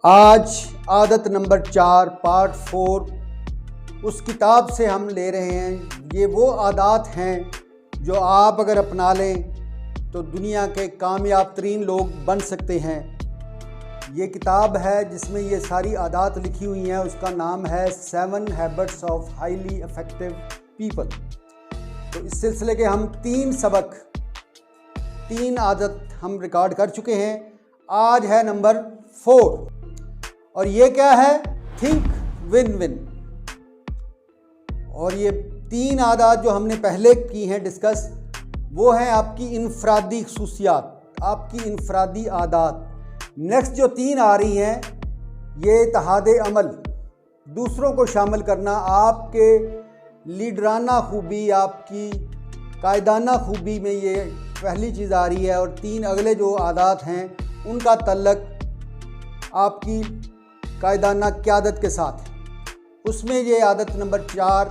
आज आदत number 4 part 4 उस किताब से हम ले रहे हैं। ये वो आदत हैं जो आप अगर अपना लें तो दुनिया के कामयाब तरीन लोग बन सकते हैं। ये किताब है जिसमें ये सारी आदत लिखी हुई हैं। उसका नाम है 7 habits of highly effective people. तो इस सिलसिले के हम 3 सबक 3 आदत हम रिकॉर्ड कर चुके हैं। आज है नंबर 4 और ये क्या है? Think win win. और ये 3 आदत जो हमने पहले की हैं डिस्कस, वो हैं आपकी इनफरादी खसूसियात, आपकी इनफरादी आदत। नेक्स्ट जो 3 आ रही हैं, ये इत्तेहाद अमल, दूसरों को शामिल करना, आपके लीडराना खूबी, आपकी कायदाना खूबी में ये पहली चीज़ आ रही है। और 3 अगले जो आदत हैं उनका तल्लक आपकी कायदाना क़यादत के साथ। उसमें ये आदत नंबर 4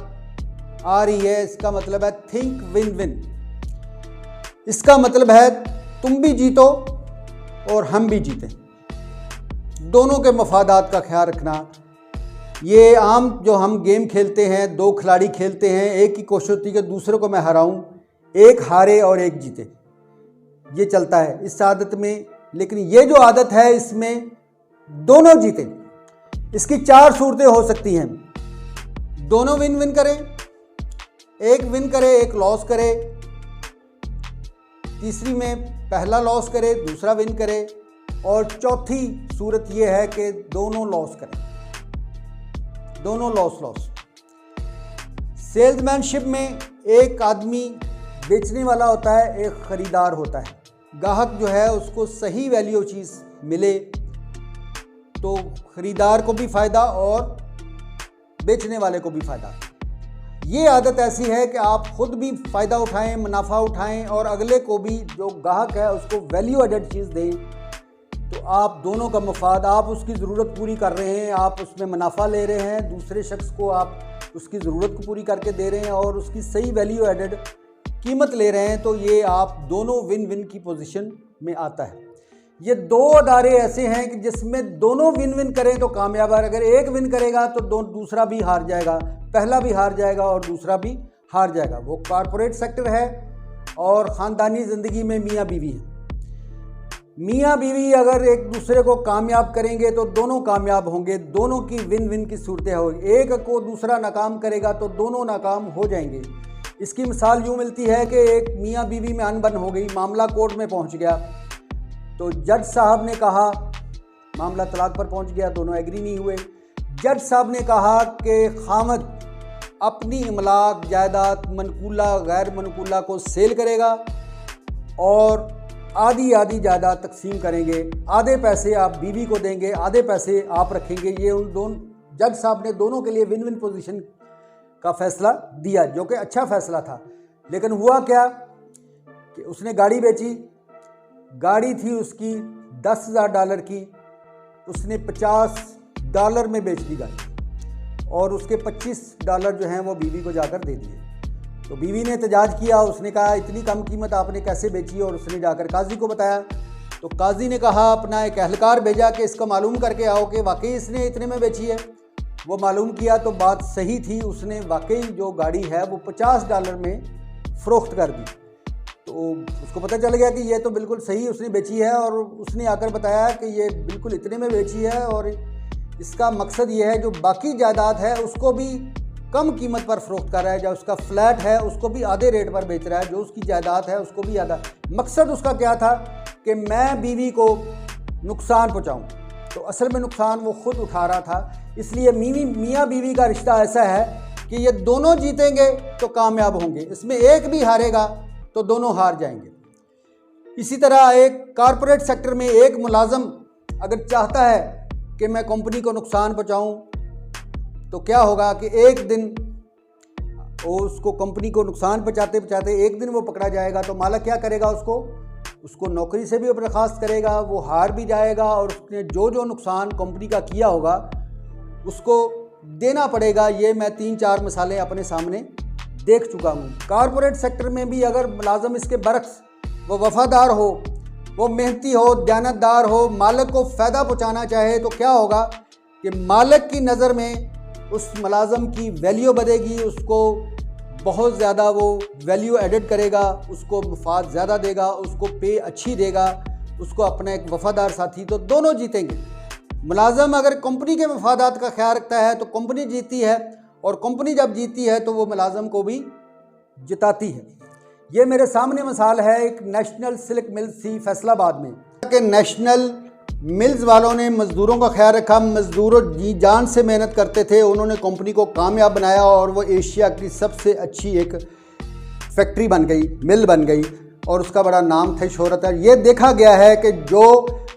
आ रही है। इसका मतलब है थिंक विन विन। इसका मतलब है तुम भी जीतो और हम भी जीतें, दोनों के मफादात का ख्याल रखना। ये आम जो हम गेम खेलते हैं, 2 खिलाड़ी खेलते हैं, एक की कोशिश होती है कि दूसरे को मैं हराऊं, एक हारे और एक जीते, ये चलता है इस आदत में। लेकिन ये जो आदत है इसमें दोनों जीतें। इसकी 4 सूरतें हो सकती हैं। दोनों विन विन करें, एक विन करे एक लॉस करे, तीसरी में पहला लॉस करे दूसरा विन करे, और चौथी सूरत ये है कि दोनों लॉस करें, दोनों लॉस। सेल्समैनशिप में एक आदमी बेचने वाला होता है, एक ख़रीदार होता है। ग्राहक जो है उसको सही वैल्यू चीज़ मिले तो ख़रीदार को भी फ़ायदा और बेचने वाले को भी फ़ायदा। ये आदत ऐसी है कि आप ख़ुद भी फ़ायदा उठाएं, मुनाफा उठाएं और अगले को भी, जो ग्राहक है, उसको वैल्यू एडेड चीज़ दें। तो आप दोनों का मफाद, आप उसकी ज़रूरत पूरी कर रहे हैं, आप उसमें मुनाफा ले रहे हैं, दूसरे शख्स को आप उसकी ज़रूरत को पूरी करके दे रहे हैं और उसकी सही वैल्यू एडेड कीमत ले रहे हैं। तो ये आप दोनों विन विन की पोजीशन में आता है। ये 2 अदारे ऐसे हैं कि जिसमें दोनों विन विन करें तो कामयाब है। अगर एक विन करेगा तो दूसरा भी हार जाएगा, पहला भी हार जाएगा और दूसरा भी हार जाएगा। वो कॉरपोरेट सेक्टर है और ख़ानदानी ज़िंदगी में मियाँ बीवी है। मियाँ बीवी अगर एक दूसरे को कामयाब करेंगे तो दोनों कामयाब होंगे, दोनों की विन विन की सूरतें होगी। एक को दूसरा नाकाम करेगा तो दोनों नाकाम हो जाएंगे। इसकी मिसाल यूँ मिलती है कि एक मियाँ बीवी में अनबन हो गई, मामला कोर्ट में पहुँच गया, तो जज साहब ने कहा, मामला तलाक पर पहुंच गया, दोनों एग्री नहीं हुए। जज साहब ने कहा कि खामद अपनी इमलाक, जायदाद, मनकूला गैर मनकूला को सेल करेगा और आधी आधी जायदाद तकसीम करेंगे। आधे पैसे आप बीवी को देंगे, आधे पैसे आप रखेंगे। ये उन दोनों जज साहब ने दोनों के लिए विन विन पोजीशन का फ़ैसला दिया, जो कि अच्छा फ़ैसला था। लेकिन हुआ क्या कि उसने गाड़ी बेची। गाड़ी थी उसकी $10,000 की, उसने $50 में बेच दी गाड़ी और उसके $25 जो हैं वो बीवी को जाकर दे दिए। तो बीवी ने एहतजाज किया, उसने कहा इतनी कम कीमत आपने कैसे बेची, और उसने जाकर काजी को बताया। तो काजी ने कहा, अपना एक एहलकार भेजा कि इसका मालूम करके आओ कि वाकई इसने इतने में बेची है। वो मालूम किया तो बात सही थी, उसने वाकई जो गाड़ी है वो $50 में फ़रोख्त कर दी। तो उसको पता चल गया कि ये तो बिल्कुल सही उसने बेची है, और उसने आकर बताया कि ये बिल्कुल इतने में बेची है और इसका मकसद ये है जो बाकी जायदाद है उसको भी कम कीमत पर फ़रोख्त कर रहा है, जो उसका फ्लैट है उसको भी आधे रेट पर बेच रहा है, जो उसकी जायदाद है उसको भी आधा। मकसद उसका क्या था कि मैं बीवी को नुकसान पहुँचाऊँ। तो असल में नुकसान वो ख़ुद उठा रहा था। इसलिए मियाँ बीवी का रिश्ता ऐसा है कि ये दोनों जीतेंगे तो कामयाब होंगे, इसमें एक भी हारेगा तो दोनों हार जाएंगे। इसी तरह एक कॉरपोरेट सेक्टर में एक मुलाजम अगर चाहता है कि मैं कंपनी को नुकसान पहुंचाऊं, तो क्या होगा कि एक दिन उसको कंपनी को नुकसान पहुंचाते पहुंचाते एक दिन वो पकड़ा जाएगा। तो मालिक क्या करेगा, उसको नौकरी से भी बर्खास्त करेगा, वो हार भी जाएगा और उसने जो नुकसान कंपनी का किया होगा उसको देना पड़ेगा। ये मैं 3-4 मिसालें अपने सामने देख चुका हूँ। कॉरपोरेट सेक्टर में भी अगर मुलाजम इसके बरक्स वो वफ़ादार हो वो मेहनती हो, दयानतदार हो, मालिक को फ़ायदा पहुंचाना चाहे, तो क्या होगा कि मालिक की नज़र में उस मुलाज़म की वैल्यू बढ़ेगी, उसको बहुत ज़्यादा वो वैल्यू एडिड करेगा, उसको मुफाद ज़्यादा देगा, उसको पे अच्छी देगा, उसको अपना एक वफ़ादार साथी, तो दोनों जीतेंगे। मुलाज़म अगर कंपनी के मफादात का ख्याल रखता है तो कंपनी जीती है, और कंपनी जब जीती है तो वो मुलाज़म को भी जिताती है। ये मेरे सामने मिसाल है, एक नेशनल सिल्क मिल्स थी फैसलाबाद में कि नेशनल मिल्स वालों ने मज़दूरों का ख्याल रखा, मज़दूरों जी जान से मेहनत करते थे, उन्होंने कंपनी को कामयाब बनाया और वो एशिया की सबसे अच्छी एक फैक्ट्री बन गई, मिल बन गई, और उसका बड़ा नाम था, शोहरत है। ये देखा गया है कि जो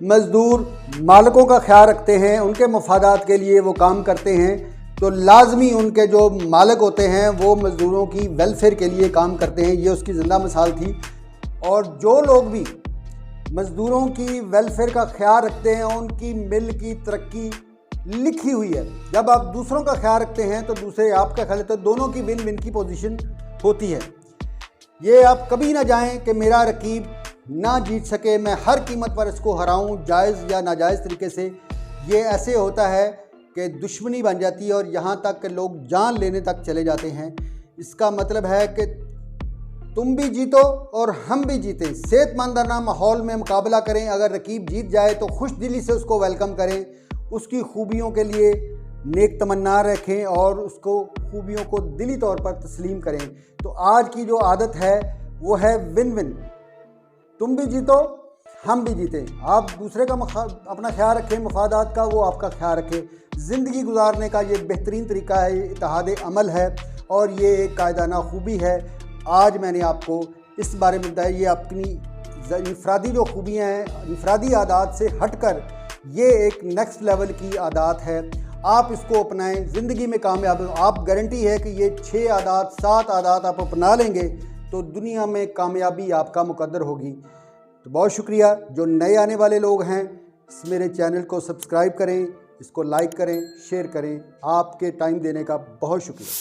मज़दूर मालिकों का ख्याल रखते हैं, उनके मफादात के लिए वो काम करते हैं, तो लाजमी उनके जो मालिक होते हैं वो मज़दूरों की वेलफेयर के लिए काम करते हैं। ये उसकी ज़िंदा मिसाल थी। और जो लोग भी मज़दूरों की वेलफेयर का ख्याल रखते हैं, उनकी मिल की तरक्की लिखी हुई है। जब आप दूसरों का ख्याल रखते हैं तो दूसरे आपका ख्याल, तो दोनों की विन विन की पोजीशन होती है। ये आप कभी ना जाएं कि मेरा रकीब ना जीत सके, मैं हर कीमत पर इसको हराऊं, जायज़ या नाजायज़ तरीके से। ये ऐसे होता है कि दुश्मनी बन जाती है और यहाँ तक कि लोग जान लेने तक चले जाते हैं। इसका मतलब है कि तुम भी जीतो और हम भी जीतें, सेहतमंदाना माहौल में मुकाबला करें। अगर रकीब जीत जाए तो खुश दिली से उसको वेलकम करें, उसकी खूबियों के लिए नेक तमन्ना रखें और उसको खूबियों को दिली तौर पर तस्लीम करें। तो आज की जो आदत है वो है विन विन, तुम भी जीतो हम भी जीतें। आप दूसरे का अपना ख्याल रखें, मफादात का, वो आपका ख्याल रखें। ज़िंदगी गुजारने का ये बेहतरीन तरीका है, ये इत्तेहाद अमल है और ये एक कायदाना खूबी है। आज मैंने आपको इस बारे में बताया। ये अपनी इनफरादी जो खूबियाँ हैं, इनफरादी आदात से हटकर ये एक नेक्स्ट लेवल की आदात है। आप इसको अपनाएं, ज़िंदगी में कामयाब हो। आप गारंटी है कि ये 6 आदात 7 आदात आप अपना लेंगे तो दुनिया में कामयाबी आपका मुकद्दर होगी। तो बहुत शुक्रिया। जो नए आने वाले लोग हैं, मेरे चैनल को सब्सक्राइब करें, इसको लाइक करें, शेयर करें। आपके टाइम देने का बहुत शुक्रिया।